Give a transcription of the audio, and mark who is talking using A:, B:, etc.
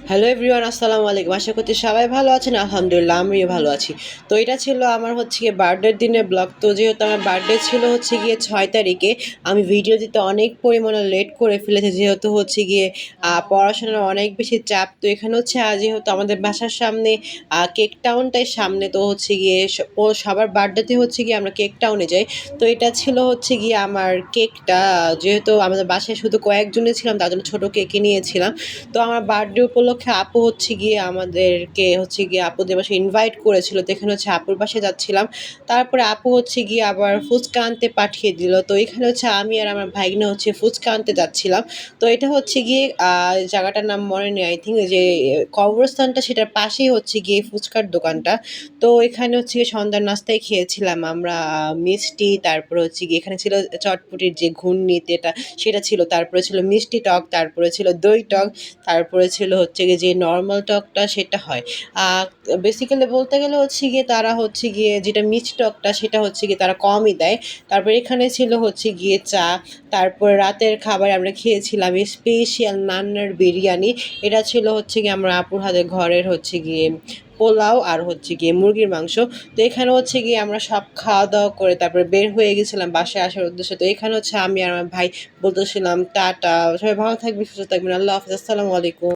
A: Hello everyone, আসসালামু আলাইকুম। আশা করছি সবাই ভালো আছেন। আলহামদুলিল্লাহ আমিও ভালো আছি। তো এটা ছিল আমার গিয়ে বার্থডের দিনের ব্লগ। তো যেহেতু আমার বার্থডে ছিল গিয়ে ৬ তারিখে, আমি ভিডিও দিতে অনেক পরিমাণে লেট করে ফেলেছি, যেহেতু গিয়ে পড়াশোনার অনেক বেশি চাপ। তো এখানে যেহেতু আমাদের বাসার সামনে কেক টাউনটাই সামনে, তো গিয়ে সবার বার্থডেতে গিয়ে আমরা কেক টাউনে যাই। তো এটা ছিল গিয়ে আমার কেকটা, যেহেতু আমাদের বাসায় শুধু কয়েকজনে ছিলাম তার জন্য ছোটো কেকই নিয়েছিলাম। তো আমার বার্থডে উপলক্ষে আপু গিয়ে আমাদেরকে গিয়ে আপুদের বাসায় ইনভাইট করেছিল। তো এখানে আপুর বাসায় যাচ্ছিলাম। তারপরে আপু গিয়ে আবার ফুচকা আনতে পাঠিয়ে দিল। তো এখানে আমি আর আমার ভাইগনা ফুচকা আনতে যাচ্ছিলাম। তো এটা গিয়ে জায়গাটার নাম মনে নেই। আই থিঙ্ক যে কবরস্থানটা সেটার পাশেই গিয়ে ফুচকার দোকানটা। তো এখানে গিয়ে সন্ধ্যার নাস্তায় খেয়েছিলাম আমরা মিষ্টি, তারপরে গিয়ে এখানে ছিল চটপটির যে ঘূর্ণি যেটা সেটা ছিল, তারপরে ছিল মিষ্টি টক, তারপরে ছিল দই টক, তারপরে ছিল গিয়ে যে নরমাল টকটা সেটা হয়। বেসিক্যালি বলতে গেলে গিয়ে তারা গিয়ে যেটা মিষ্টি টকটা সেটা গিয়ে তারা কমই দেয়। তারপরে এখানে ছিল গিয়ে চা। তারপরে রাতের খাবারে আমরা খেয়েছিলাম স্পেশাল নান্নার বিরিয়ানি। এটা ছিল গিয়ে আমরা আপুর হাতে ঘরের গিয়ে পোলাও আর গিয়ে মুরগির মাংস। তো এখানে গিয়ে আমরা সব খাওয়া-দাওয়া করে তারপরে বের হয়ে গেছিলাম বাসায় আসার উদ্দেশ্যে। তো এখানে আমি আর আমার ভাই বলতেছিলাম টাটা। সবাই ভালো থাকবেন, সুস্থ থাকবেন। আল্লাহ হাফেজ। আসসালামু আলাইকুম।